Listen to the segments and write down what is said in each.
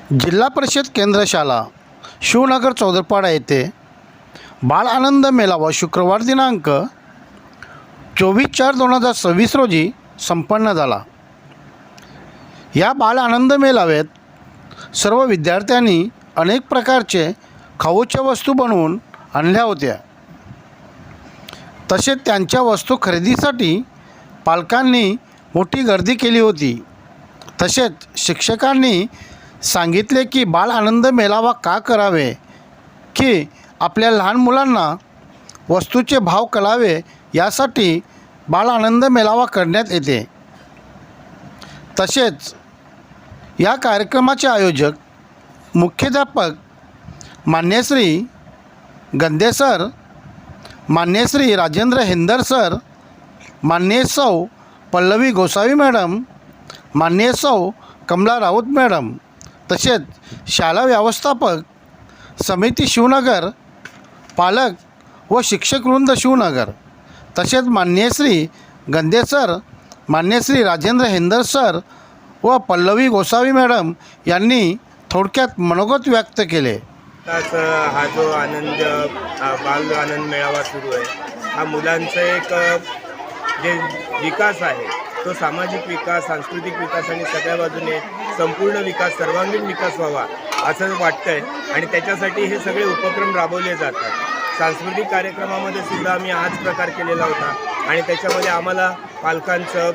जिल्हा परिषद केंद्र शाळा शिवनगर चौदरपाडा येथे बाळ आनंद मेळावा शुक्रवार दिनांक 24/4/2026 रोजी संपन्न झाला। या बाळ आनंद मेळाव्यात सर्व विद्यार्थ्यांनी अनेक प्रकारचे खाऊच्या वस्तू बनवून आणल्या होत्या। तसेच त्यांच्या वस्तू खरेदीसाठी पालकांनी मोठी गर्दी केली होती। तसेच शिक्षकांनी सांगितले की बाळ आनंद मेळावा का करावे की आपल्या लहान मुलांना वस्तूचे भाव कळावे यासाठी बाळ आनंद मेळावा करण्यात येते। तसेच या कार्यक्रमाचे आयोजक मुख्याध्यापक मान्य श्री गंदे सर, मान्य श्री राजेंद्र हेंदर सर, मान्य सौ पल्लवी गोसावी मॅडम, मान्य सौ कमला राऊत मॅडम, तसेच शाळा व्यवस्थापक समिती शिवनगर, पालक व शिक्षकवृंद शिवनगर, तसेच मान्य श्री गंदे सर, मान्य श्री राजेंद्र हेंदर सर व पल्लवी गोसावी मॅडम यांनी थोडक्यात मनोगत व्यक्त केले। हा जो आनंद बाल आनंद मेळावा सुरू आहे, हा मुलांचा एक जे विकास आहे तो सामाजिक विकास, सांस्कृतिक विकास आणि सगळ्या बाजूने संपूर्ण विकास, सर्वांगीण विकास व्हावा असं वाटतंय आणि त्याच्यासाठी हे सगळे उपक्रम राबवले जातात। सांस्कृतिक कार्यक्रमामध्ये सुद्धा आम्ही हाच प्रकार केलेला होता आणि त्याच्यामध्ये आम्हाला पालकांचं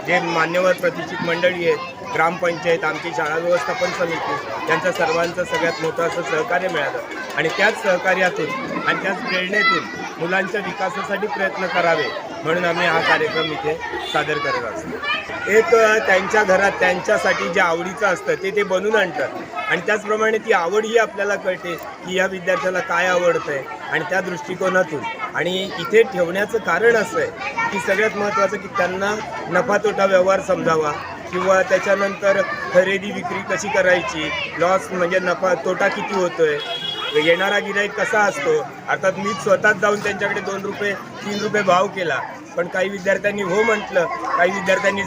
जे मान्यवर प्रतिष्ठित मंडळी आहेत, ग्रामपंचायत, आमची शाळा व्यवस्थापन समिती यांचं सर्वांचं सगळ्यात मोठं असं सहकार्य मिळालं आणि त्याच सहकार्यातून आणि त्याच प्रेरणेतून मुलांच्या विकासासाठी प्रयत्न करावे म्हणून आम्ही हा कार्यक्रम इथे सादर करत असतो। एक त्यांच्या घरात त्यांच्यासाठी जे आवडीचं असतं ते बनवून आणतात आणि त्याचप्रमाणे ती आवड ही आपल्याला कळते की या विद्यार्थ्याला काय आवडतं आहे आणि त्या दृष्टिकोनातून आणि इथे ठेवण्याचं कारण असं आहे की सगळ्यात महत्त्वाचं की त्यांना नफा तोटा व्यवहार समजावा किंवा त्याच्यानंतर खरेदी विक्री कशी करायची, लॉस म्हणजे नफा तोटा किती होतो आहे, येणारा गिऱ्हाईक कसा असतो। अर्थात मी स्वतःच जाऊन त्यांच्याकडे 2 रुपये 3 रुपये भाव केला, पण काही विद्यार्थ्यांनी हो म्हटलं, काही विद्यार्थ्यांनी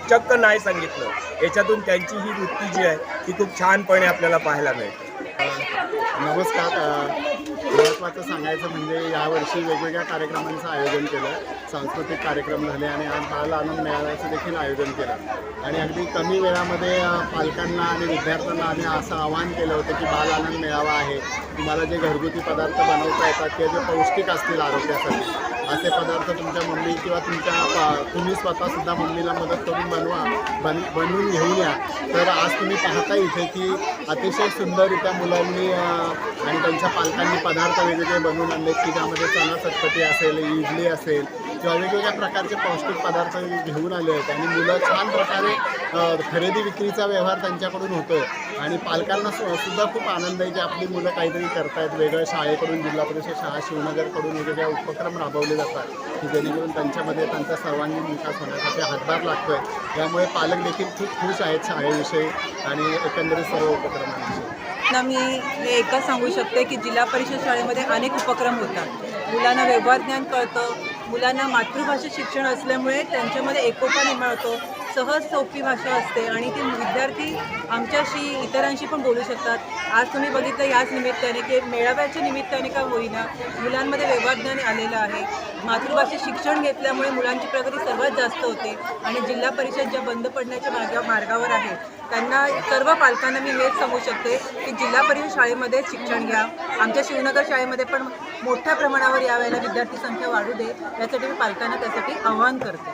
चक्क नाही सांगितलं। याच्यातून त्यांची ही वृत्ती जी आहे ती खूप छानपणे आपल्याला पाहायला मिळते। नमस्कार। महत्त्वाचं सांगायचं म्हणजे यावर्षी वेगवेगळ्या कार्यक्रमांचं आयोजन केलं, सांस्कृतिक कार्यक्रम झाले आणि आज बाल आनंद मेळाव्याचं देखील आयोजन केलं आणि अगदी कमी वेळामध्ये पालकांना आणि विद्यार्थ्यांना आम्ही असं आवाहन केलं होतं की बाल आनंद मेळावा आहे, तुम्हाला जे घरगुती पदार्थ बनवता येतात ते जे पौष्टिक असतील आरोग्यासाठी असे पदार्थ तुमच्या मम्मी किंवा तुम्ही स्वतःसुद्धा मम्मीला मदत करून बनवून घेऊन या। तर आज तुम्ही पाहता इथे की अतिशय सुंदररित्या मुलांनी आणि त्यांच्या पालकांनी पदार्थ वेगवेगळे बनवून आणले की ज्यामध्ये चणा चटपटी असेल, इडली असेल किंवा वेगवेगळ्या प्रकारचे पौष्टिक पदार्थ घेऊन आले आहेत आणि मुलं छान प्रकारे खरेदी विक्रीचा व्यवहार त्यांच्याकडून होतो आहे आणि पालकांना सुद्धा खूप आनंद आहे की आपली मुलं काहीतरी करतायत। वेगळ्या शाळेकडून, जिल्हा परिषद शाळा शिवनगरकडून वेगवेगळ्या उपक्रम राबवले जातात की जेणेकरून त्यांच्यामध्ये त्यांचा सर्वांगीण विकास होण्यासाठी हातभार लागतो आहे। त्यामुळे पालक देखील खूप खुश आहेत शाळेविषयी आणि एकंदरीत सर्व उपक्रमांविषयी। मी हे एकच सांगू शकते की जिल्हा परिषद शाळेमध्ये अनेक उपक्रम होतात। मुलांना व्यवहार ज्ञान कळतं, मुलांना मातृभाषेत शिक्षण असल्यामुळे त्यांच्यामध्ये एकोपा निर्माण होतो, सहज सोपी भाषा असते आणि ती विद्यार्थी आमच्याशी इतरांशी पण बोलू शकतात। आज तुम्ही बघितलं याच निमित्ताने की मेळाव्याच्या निमित्ताने का होईना मुलांमध्ये व्यवहार ज्ञान आलेलं आहे। मातृभाषेत शिक्षण घेतल्यामुळे मुलांची प्रगती सर्वात जास्त होते आणि जिल्हा परिषद ज्या बंद पडण्याच्या मार्गावर आहे त्यांना सर्व पालकांना मी हेच सांगू शकते की जिल्हा परिषद शाळेमध्ये शिक्षण घ्या। आमच्या शिवनगर शाळेमध्ये पण मोठ्या प्रमाणावर यावेळेला विद्यार्थी संख्या वाढू दे यासाठी मी पालकांना त्यासाठी आवाहन करते।